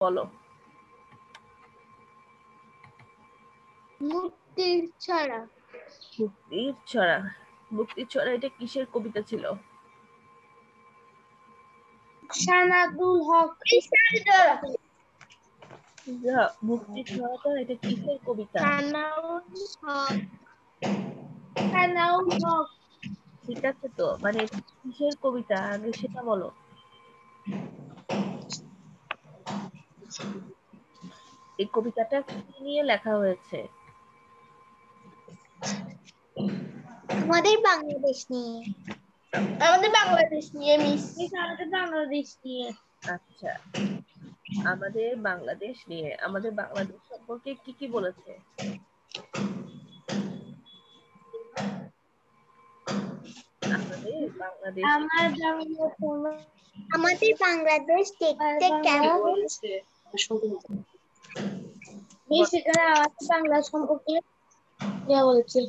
বলো। মুক্তির ছড়া। মুক্তির ছড়া। মুক্তির ছড়া এটা কিসের কবিতা ছিল? সানাদুল হক। মুক্তির ছড়াটা এটা কিসের কবিতা? সানাউল হক। সানাউল হক। ঠিক আছে তো, মানে এটা কিসের কবিতা আগে সেটা বলো। এই কবিতাটা কি নিয়ে লেখা হয়েছে? আমাদের বাংলাদেশ নিয়ে। আমাদের বাংলাদেশ নিয়ে মিস। আমাদের বাংলাদেশ নিয়ে। আচ্ছা, আমাদের বাংলাদেশ নিয়ে। আমাদের বাংলাদেশ সম্পর্কে কি কি বলেছে? আমাদের বাংলাদেশ আমাদের বাংলাদেশ দেখতে কেমন? সেখানে আমাদের বাংলা সম্পর্কে বলছে।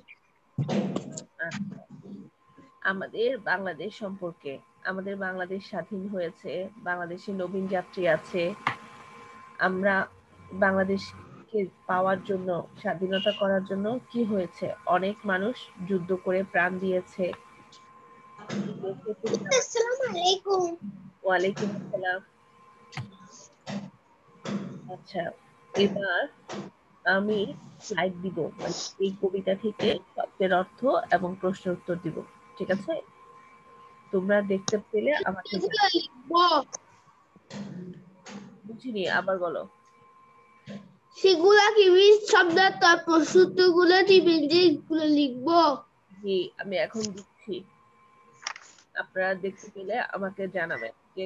আমাদের বাংলাদেশ সম্পর্কে, আমাদের বাংলাদেশ স্বাধীন হয়েছে, বাংলাদেশে নবীন যাত্রী আছে, আমরা বাংলাদেশকে পাওয়ার জন্য, স্বাধীনতা করার জন্য কি হয়েছে, অনেক মানুষ যুদ্ধ করে প্রাণ দিয়েছে। আসসালামু আলাইকুম। ওয়ালাইকুম আসসালাম। আচ্ছা, এবার আমি স্লাইড দিব, মানে এই কবিতা থেকে শব্দের অর্থ এবং প্রশ্ন উত্তর দিব, ঠিক আছে? তোমরা দেখতে পেলে আমাকে বুঝিনি, আবার বলো। সেগুলা কি শব্দ তার প্রশ্ন গুলো দিবেন, যেগুলো লিখবো। জি, আমি এখন দিচ্ছি, আপনারা দেখতে পেলে আমাকে জানাবেন যে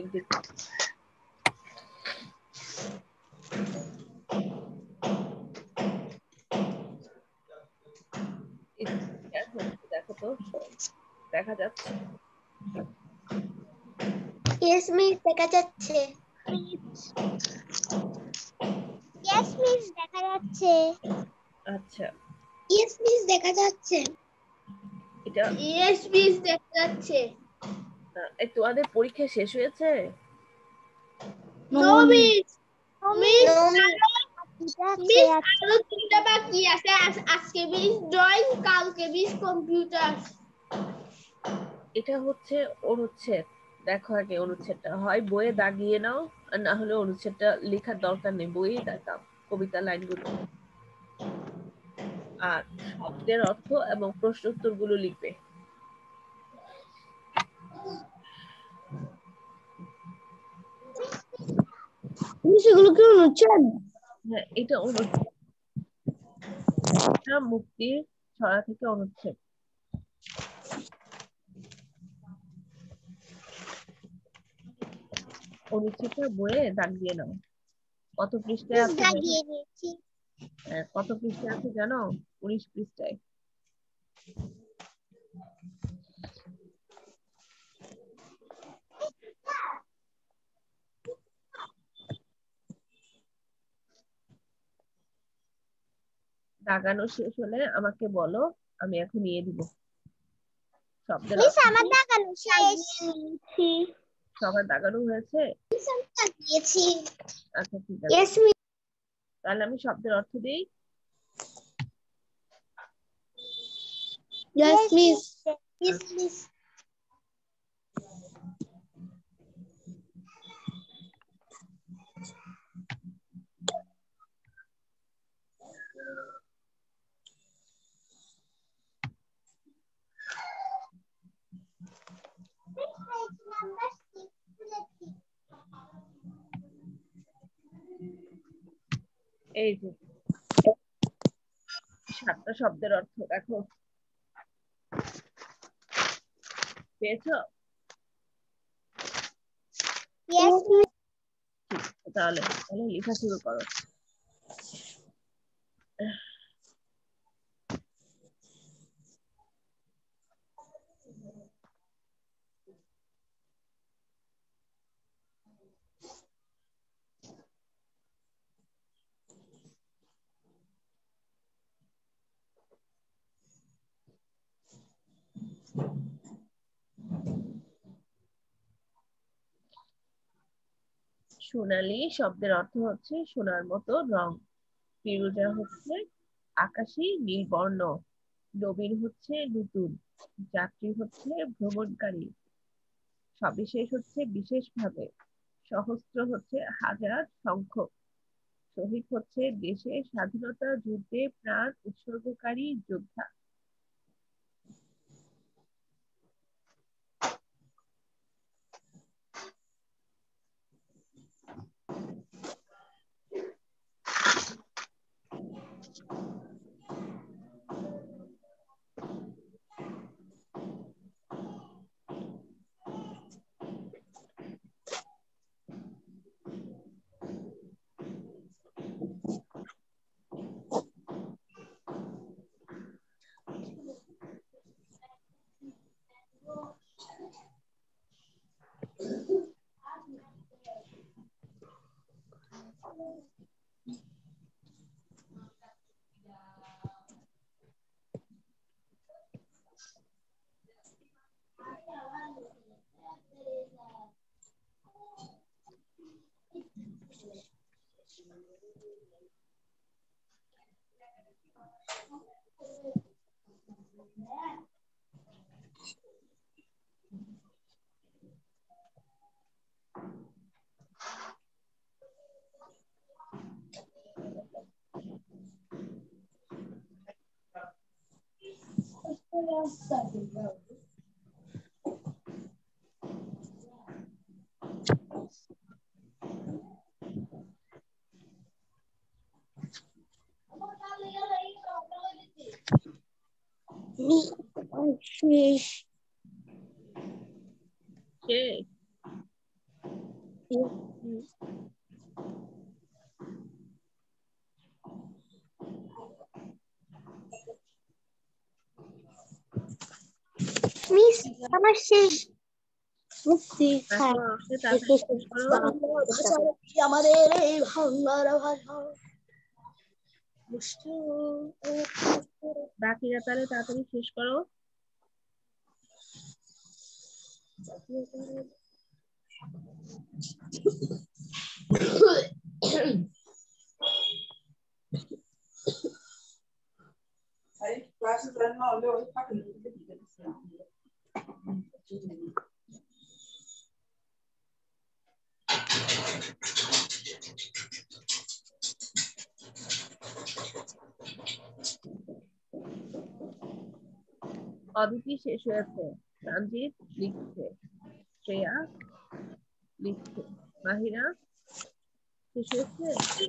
দেখো তো, দেখা যাচ্ছে? ইয়েস মিস, দেখা যাচ্ছে। ইয়েস মিস, দেখা যাচ্ছে। আচ্ছা, ইয়েস মিস, দেখা যাচ্ছে। এটা ইয়েস মিস, দেখা যাচ্ছে। তোমাদের পরীক্ষা শেষ হয়েছে? No miss. মিস আরো 3টা বাকি আছে। আজকে মিস ড্রয়িং, কালকে মিস কম্পিউটার। এটা হচ্ছে অনুচ্ছেদ। দেখো আগে অনুচ্ছেদটা হয় বইয়ে দাগিয়ে নাও, আর না হলে অনুচ্ছেদটা লেখার দরকার নেই, বইয়ে দাগাও কবিতা লাইনগুলো, আর শব্দের অর্থ এবং প্রশ্ন উত্তর গুলো লিখবে। সেগুলো কি অনুচ্ছেদ? হ্যাঁ, এটা অনুচ্ছেদ, এটা মুক্তির ছড়া থেকে অনুচ্ছেদ। অনুচ্ছেদটা বইয়ে দাগ দিয়ে নাও। কত পৃষ্ঠায় আছে জানো? কত পৃষ্ঠায় আছে জানো? 19 পৃষ্ঠায়। দাগানো শেষ হলে আমাকে বলো, আমি এখন নিয়ে দিব শব্দের অর্থ। আমার দাগানো শেষ। সবার দাগানো হয়েছে? দাগিয়েছি। আচ্ছা, ঠিক আছে, তাহলে আমি শব্দের অর্থ দিই। Yes, miss. Yes, miss. এই যে 7টা শব্দের অর্থ দেখো, পেয়েছো? Yes, miss. তাহলে তাহলে লেখা শুরু করো। সোনালী শব্দের অর্থ হচ্ছে সোনার মতো রং, ফিরোজা হচ্ছে আকাশী নীল বর্ণ, নবীন হচ্ছে নতুন, যাত্রী হচ্ছে ভ্রমণকারী, সবিশেষ হচ্ছে বিশেষভাবে, সহস্র হচ্ছে হাজার সংখ্যক, শহীদ হচ্ছে দেশের স্বাধীনতা যুদ্ধে প্রাণ উৎসর্গকারী যোদ্ধা। শেষ। শেষ। মিস আমার শেষ। মুক্তি এখন আমাকে তাড়াতাড়ি শেষ করো। আমাদের এই বাংলা ভাষা বাকিরা তাহলে তাড়াতাড়ি শেষ করো। অদিতি শেষ হয়েছে, সঞ্জিত লিখছে, শ্রেয়া লিখছে, মাহিরা শেষ হয়েছে,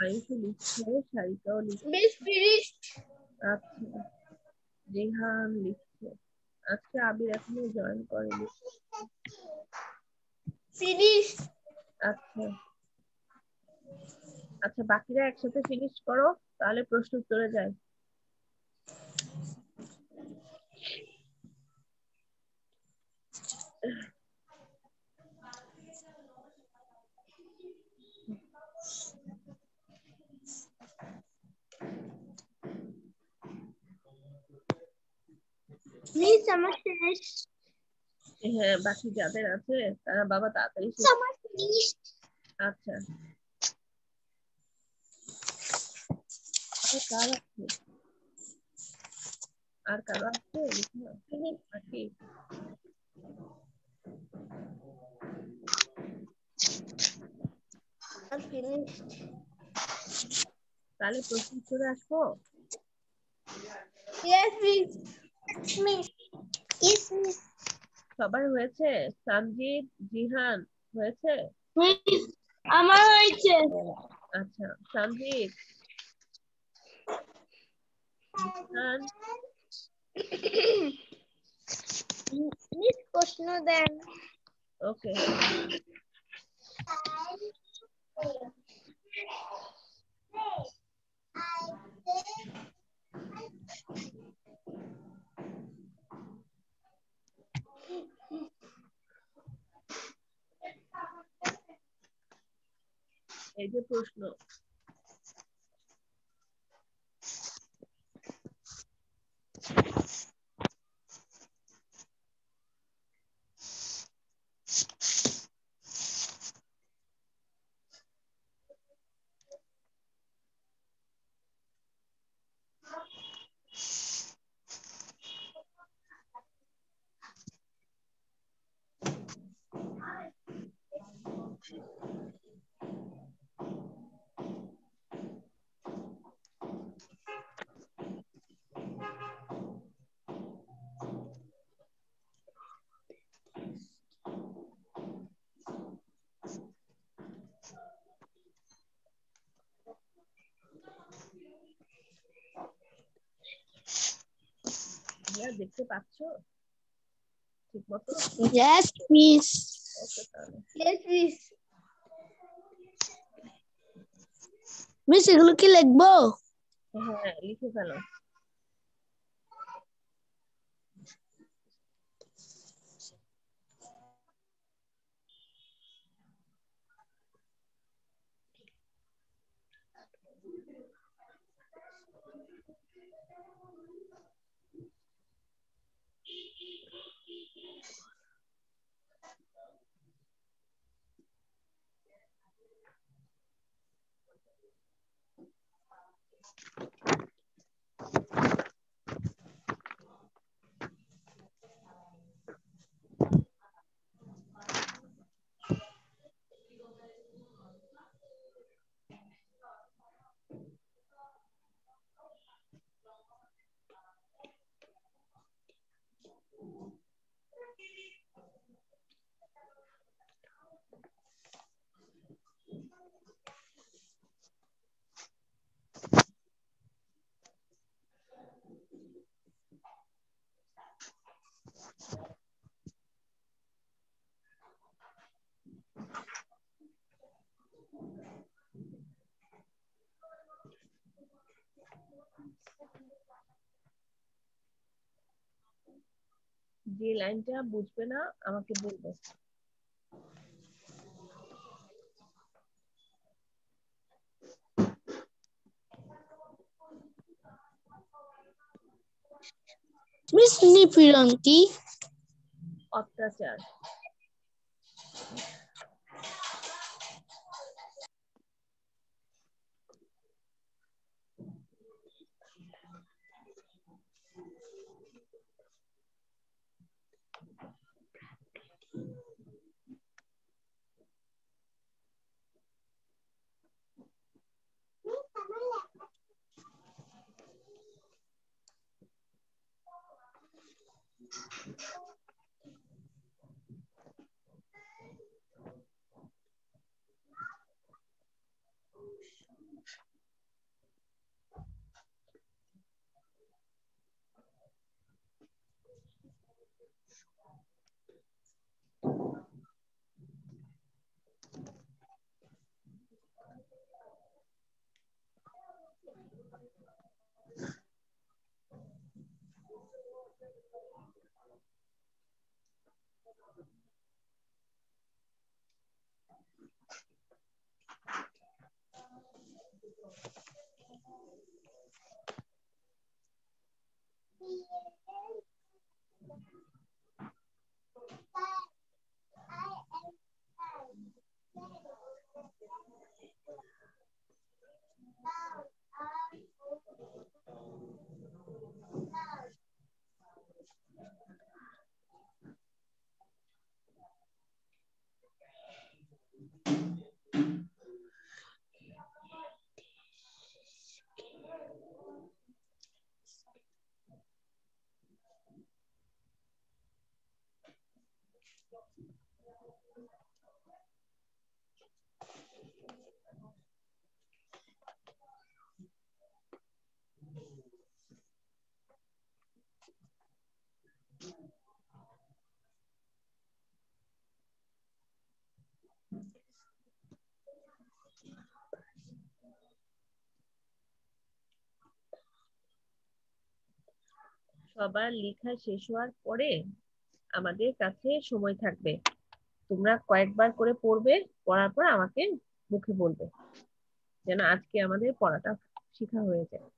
আয়ুষও লিখছে, সারিকাও লিখছে, আচ্ছা রিহান লিখছে, আজকে আবির এখনো জয়েন করেনি। আচ্ছা আচ্ছা, বাকিরা একসাথে ফিনিশ করো, তাহলে প্রশ্ন উত্তরে যায়। মিস আমার শেষ। হ্যাঁ, বাকি যাদের আছে তারা বাবা তাড়াতাড়ি শেষ। আমার শেষ। আচ্ছা, আর কার আছে? আর কারো আছে লিখা বাকি? তাহলে প্রশ্ন উত্তরে আসবো। Yes, miss. Miss. Yes, miss. সবার হয়েছে? সঞ্জিত, জিহান হয়েছে? Miss, আমার হয়েছে। আচ্ছা, সঞ্জিত, জিহান, মিস প্রশ্ন দেন। ওকে। এই যে প্রশ্ন, দেখতে পাচ্ছ ঠিক মতো? Yes, miss. ওকে তাহলে Yes, miss. মিস এগুলো কি লিখবো? হ্যাঁ লিখে ফেলো। যে লাইনটা বুঝবে না আমাকে বলবে। মিস নিপীড়ন কি? অত্যাচার। সবার লেখা শেষ হওয়ার পরে আমাদের কাছে সময় থাকবে, তোমরা কয়েকবার করে পড়বে, পড়ার পর আমাকে মুখে বলবে, যেন আজকে আমাদের পড়াটা শেখা হয়ে যায়।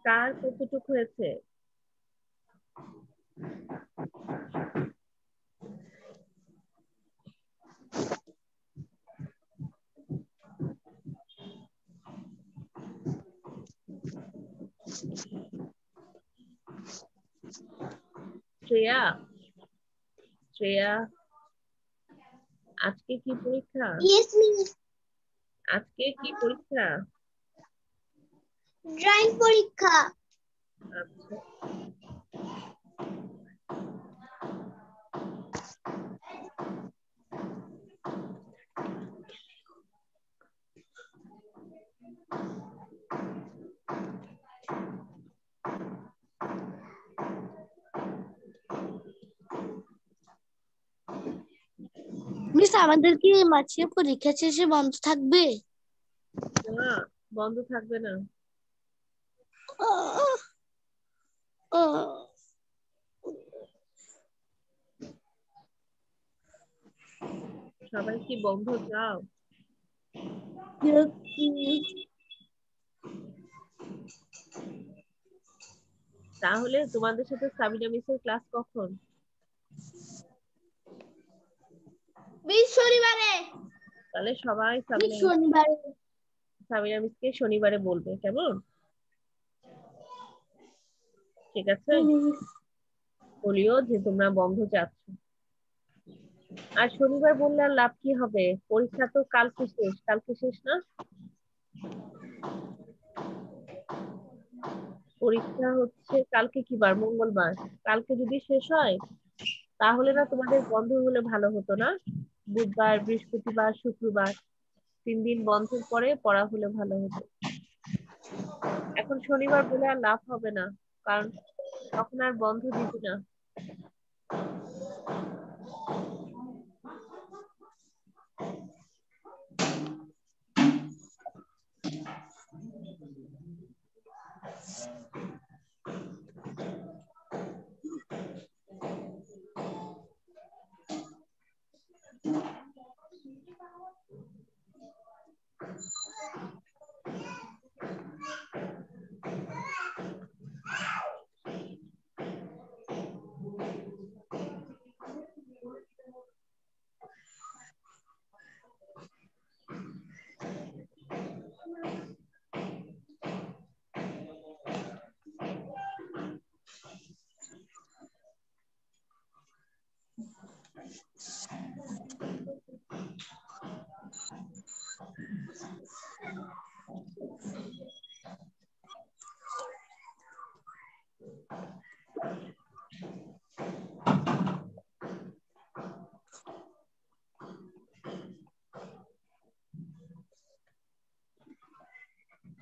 কার কতটুকু হয়েছে? শ্রেয়া, শ্রেয়া, আজকে কি পরীক্ষা? Yes, miss. আজকে কি পরীক্ষা? ড্রয়িং পরীক্ষা। আচ্ছা, মিস আমাদের কি মাঝে পরীক্ষা শেষে বন্ধ থাকবে? না, বন্ধ থাকবে না। সবাই কি বন্ধ চাও? তাহলে তোমাদের সাথে সাবিনা মিসের ক্লাস কখন? শনিবারে। তাহলে সবাই শনিবারে। সাবিনা মিসকে শনিবারে বলবে, কেমন? ঠিক আছে, বলিও যে তোমরা বন্ধ চাচ্ছ। আর শনিবার বললে আর লাভ কি হবে? পরীক্ষা তো কালকে শেষ, কালকে শেষ না? পরীক্ষা হচ্ছে কালকে, কি বার? মঙ্গলবার। কালকে যদি শেষ হয় তাহলে না তোমাদের বন্ধ হলে ভালো হতো না? বুধবার, বৃহস্পতিবার, শুক্রবার 3 দিন বন্ধের পরে পড়া হলে ভালো হতো। এখন শনিবার বলে আর লাভ হবে না, কারণ তখন আর বন্ধ দিবে না।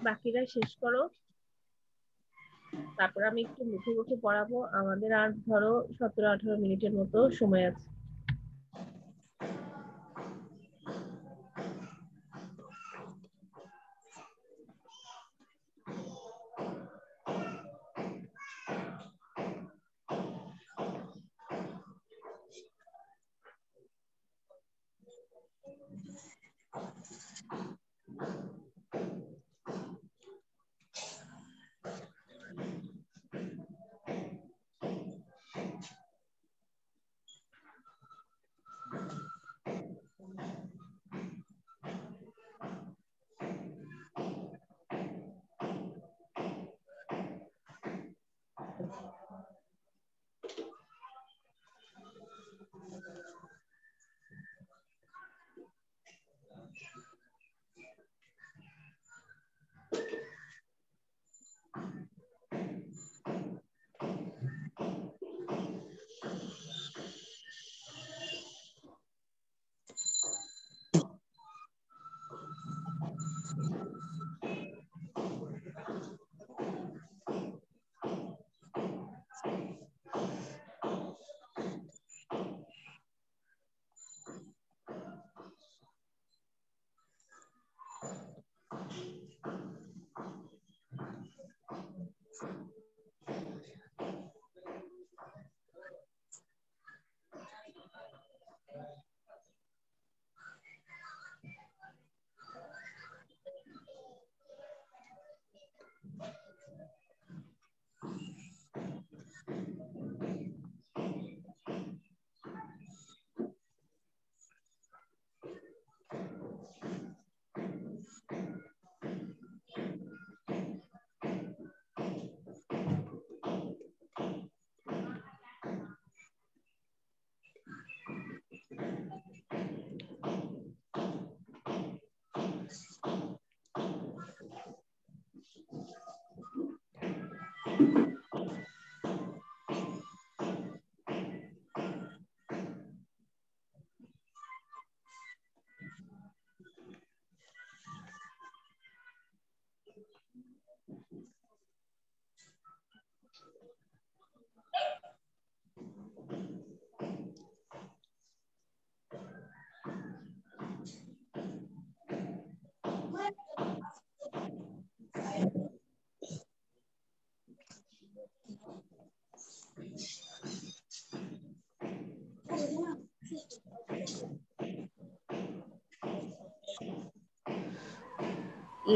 বাকিরা শেষ করো, তারপর আমি একটু মুখে মুখে পড়াবো। আমাদের আর ধরো 17-18 মিনিটের মতো সময় আছে।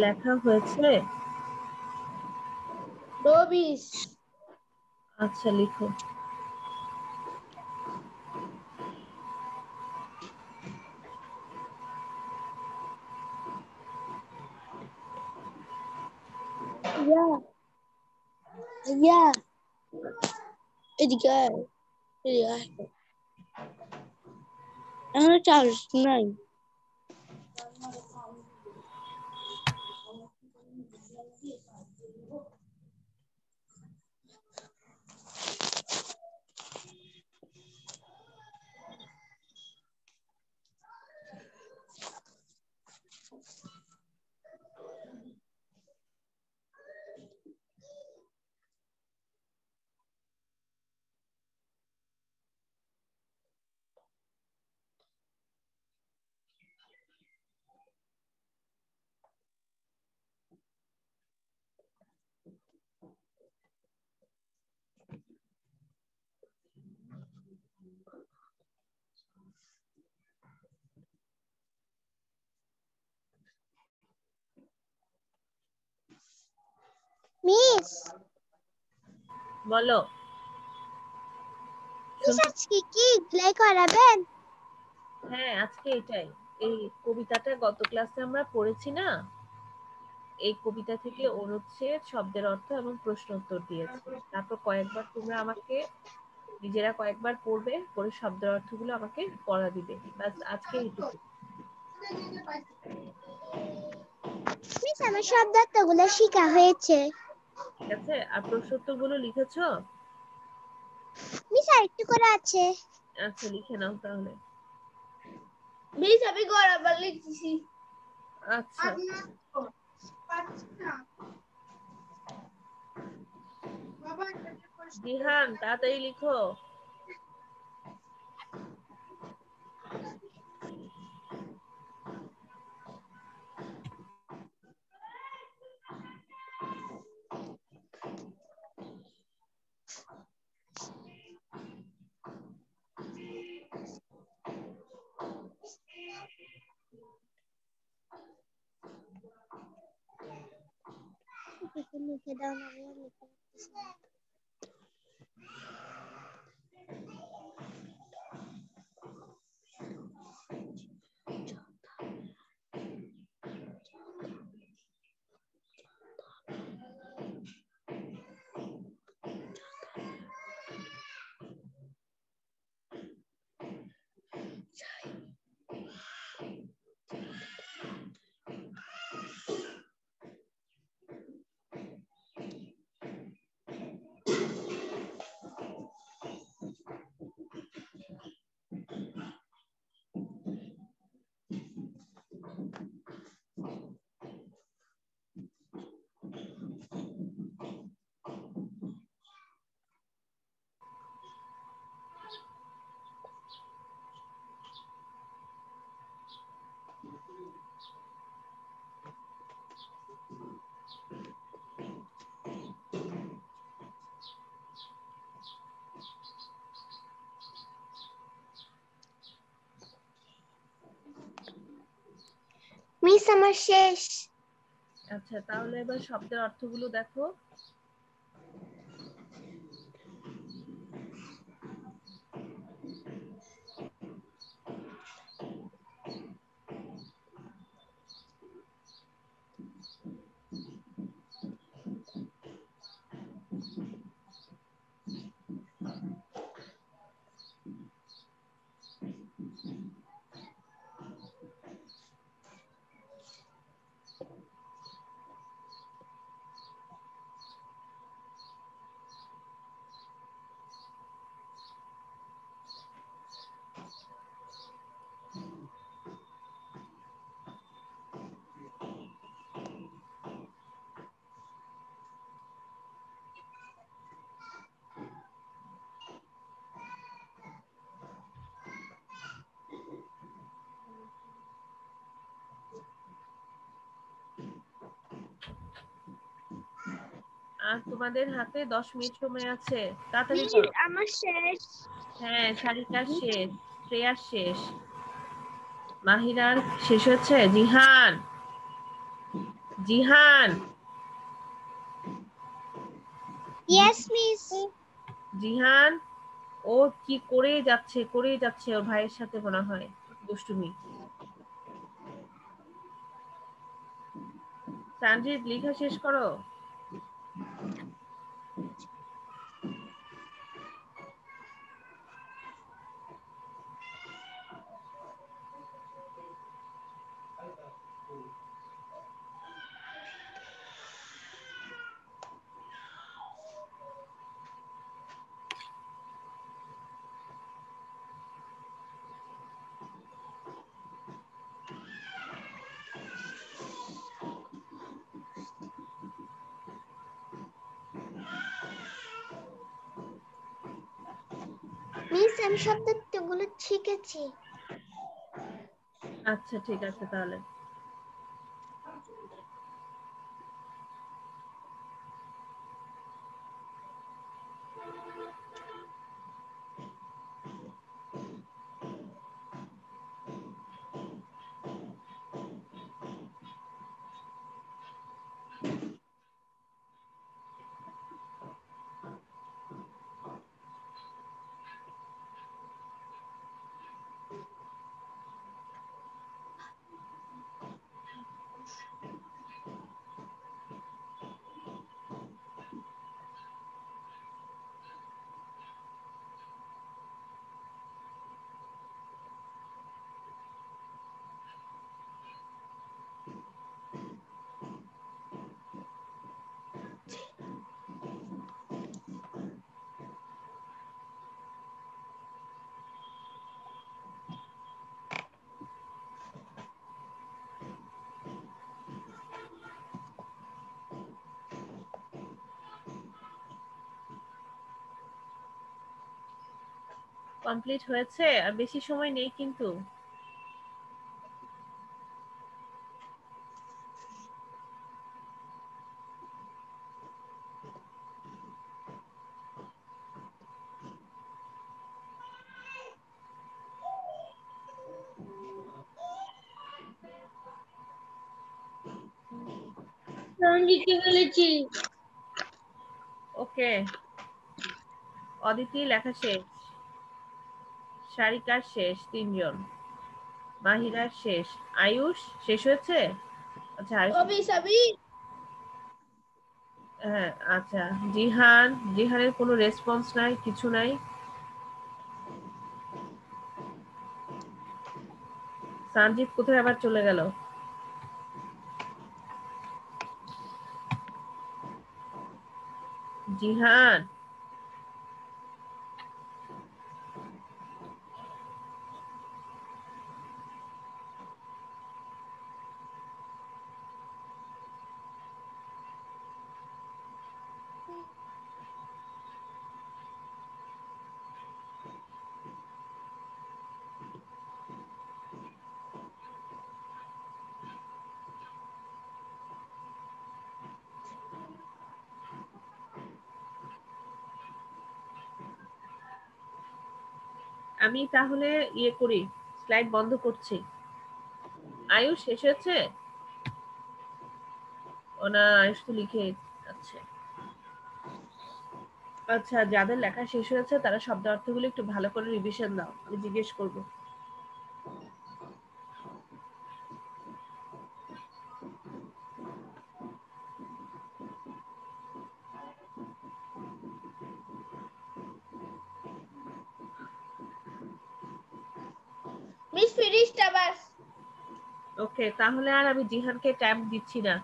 লেখা হয়েছে? রবিশ। আচ্ছা লিখো। এদিকে আয়, এদিকে আয়। এখনো চার্জ নাই। মিস, বলো। আজকে কি প্লে করাবেন? হ্যাঁ আজকে এটাই, এই কবিতাটা গত ক্লাসে আমরা পড়েছি না, এই কবিতা থেকে অনুচ্ছেদ, শব্দের অর্থ এবং প্রশ্ন উত্তর দিয়েছি। তারপর কয়েকবার তোমরা আমাকে নিজেরা কয়েকবার পড়বে, পড়ে শব্দের অর্থগুলো আমাকে পড়া দিবে। ব্যাস আজকে এইটুকু। মিস, আমার শব্দার্থগুলো শেখা হয়েছে। ঠিক আছে, আর প্রশ্ন উত্তরগুলো লিখেছো? মিস আরেকটু করে আছে। আচ্ছা লিখে নাও তাহলে। মিস আমি গড়াবার লিখতেছি। আচ্ছা জিহান তাড়াতাড়ি লিখো। লিখে দাও না, আমি আর লিখতে পারতেছি না। মিস আমার শেষ। আচ্ছা তাহলে এবার শব্দের অর্থগুলো দেখো। আর তোমাদের হাতে 10 মিনিট সময় আছে, তাড়াতাড়ি মিস করো। আমার শেষ। হ্যাঁ, সারিকার শেষ, শ্রেয়ার শেষ, মাহিরার শেষ হচ্ছে। Jihan, Jihan, yes miss. জিহান, ও কি করেই যাচ্ছে ওর ভাইয়ের সাথে মনে হয় দুষ্টুমি। সানজিদ লেখা শেষ করো। মিস আমি সব তথ্যগুলো শিখেছি। আচ্ছা ঠিক আছে তাহলে। কমপ্লিট হয়েছে, আর বেশি সময় নেই কিন্তু। লিখে ফেলেছি। ওকে, অদিতি লেখা শেষ, সারিকার শেষ 3 জন, মাহিরার শেষ, আয়ুষ শেষ হয়েছে। আচ্ছা আয়ুষ, হ্যাঁ আচ্ছা। জিহান, জিহানের কোনো রেসপন্স নাই, কিছু নাই। সানজিৎ কোথায় আবার চলে গেল? জিহান, আমি তাহলে ইয়ে করি, স্লাইড বন্ধ করছি। আয়ুষ শেষ হয়েছে? ও না, আয়ুষ তো লিখে আছে। আচ্ছা, যাদের লেখা শেষ হয়েছে তারা শব্দ অর্থগুলো একটু ভালো করে রিভিশন দাও, আমি জিজ্ঞেস করব। মিস ফিনিশড আবার। ওকে, তাহলে আর আমি জিহানকে টাইম দিচ্ছি না,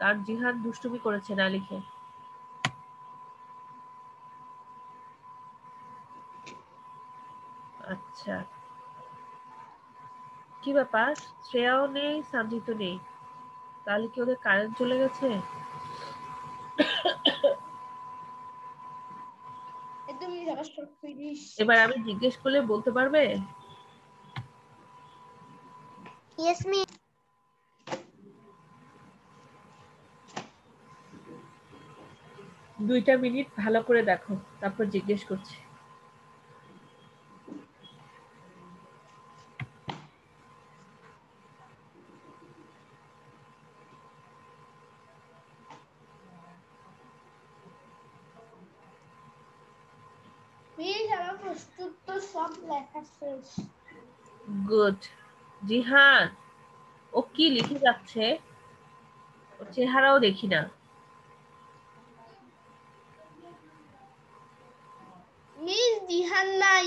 কারণ জিহান দুষ্টুমি করেছে না লিখে। আচ্ছা, কি ব্যাপার? শ্রেয়াও নেই, সানজিতও নেই, তাহলে কি ওদের কারেন্ট চলে গেছে? এবার আমি জিজ্ঞেস করলে বলতে পারবে? Yes miss. 2টা মিনিট ভালো করে দেখো, তারপর জিজ্ঞেস করছি। মিস আমার প্রস্তুত তো সব লেখা শেষ। গুড। জিহান, ও কি লিখে যাচ্ছে? ওর চেহারাও দেখি না। মিস দিহান নাই,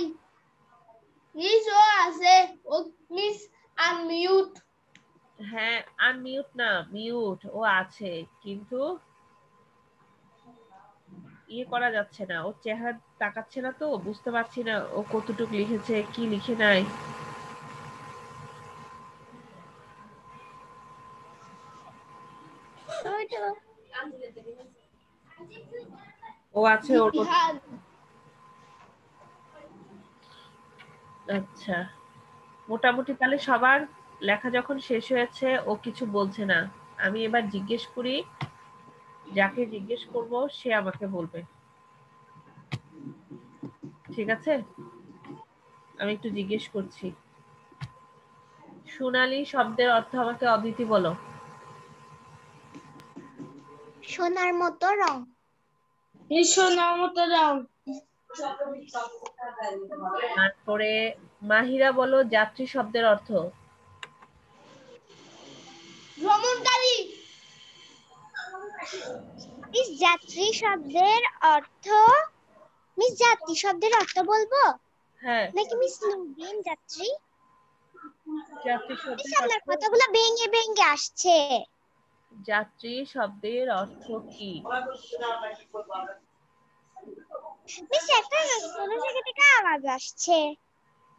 মিস ও আছে, ও মিস আনমিউট। হ্যাঁ, আনমিউট না, মিউট। ও আছে, কিন্তু ইয়ে করা যাচ্ছে না, ওর চেহারা তাকাচ্ছে না, তো বুঝতে পারছি না ও কতটুকু লিখেছে কি লিখে নাই। ও আছে ওর মধ্যে। দিহান আচ্ছা, মোটামুটি তাহলে সবার লেখা যখন শেষ হয়েছে, ও কিছু বলছে না। আমি এবার জিজ্ঞেস করি, যাকে জিজ্ঞেস করব সে আমাকে বলবে, ঠিক আছে? আমি একটু জিজ্ঞেস করছি। সোনালী শব্দের অর্থ আমাকে অদিতি বলো। সোনার মতো রং। সোনার মতো রং। তারপরে মাহিরা বলো যাত্রী শব্দের অর্থ। ভ্রমণকারী। মিস যাত্রী শব্দের অর্থ, মিস যাত্রী শব্দের অর্থ বলবো হ্যাঁ, নাকি মিস নুবিন যাত্রী? যাত্রী মিস শব্দের আপনার অর্থ। কথাগুলো ভেঙে ভেঙে আসছে। যাত্রী শব্দের অর্থ কি? মিস একটা কোন জায়গা থেকে আওয়াজ আসছে।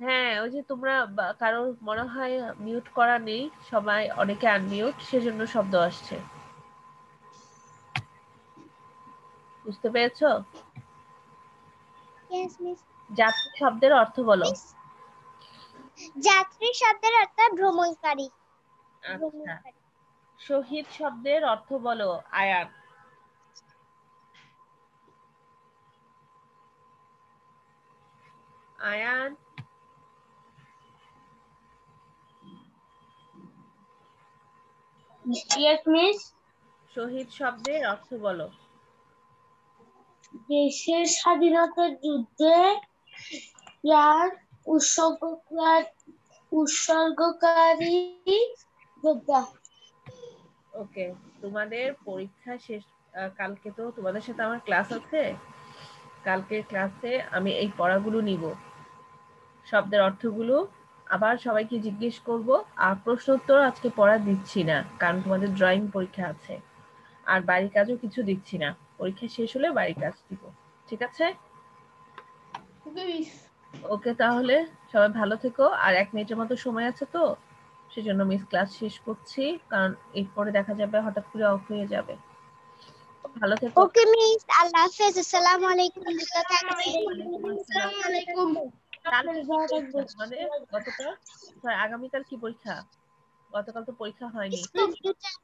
হ্যাঁ, ওই যে তোমরা কারোর মনে হয় মিউট করা নেই, সবাই অনেকে আনমিউট, সেজন্য শব্দ আসছে। বুঝতে পেরেছো? Yes miss. যাত্রী শব্দের অর্থ বলো। মিস যাত্রী শব্দের অর্থ ভ্রমণকারী। আচ্ছা, শহীদ শব্দের অর্থ বলো আয়ান। Ayan, yes miss. শহীদ শব্দের অর্থ বলো। দেশের স্বাধীনতার যুদ্ধে প্রাণ উৎসর্গকারী যোদ্ধা। ওকে, তোমাদের পরীক্ষা শেষ। কালকে তো তোমাদের সাথে আমার ক্লাস আছে। কালকে ক্লাসে আমি এই পড়াগুলো নিব, শব্দের অর্থগুলো আবার সবাইকে জিজ্ঞেস করব। আর প্রশ্ন উত্তর আজকে পড়া দিচ্ছি না, কারণ তোমাদের ড্রয়িং পরীক্ষা আছে। আর বাড়ির কাজও কিছু দিচ্ছি না, পরীক্ষা শেষ হলে বাড়ির কাজ দিব, ঠিক আছে? ওকে, তাহলে সবাই ভালো থেকো। আর 1 মিনিটের মতো সময় আছে, তো সেজন্য মিস ক্লাস শেষ করছি, কারণ এরপরে দেখা যাবে হঠাৎ করে অফ হয়ে যাবে। ভালো থেকো। ওকে মিস, আল্লাহ হাফেজ, আসসালামু আলাইকুম। ওয়ালাইকুম আসসালাম। আসসালামু আলাইকুম। কালকে কি পরীক্ষা তোমাদের? গতকাল, আগামীকাল কি পরীক্ষা? গতকাল তো পরীক্ষা হয়নি। কম্পিউটার।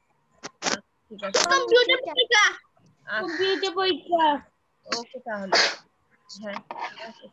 ঠিক আছে, কম্পিউটার পরীক্ষা। আচ্ছা, কম্পিউটার পরীক্ষা। ওকে তাহলে। হ্যাঁ, ঠিক আছে।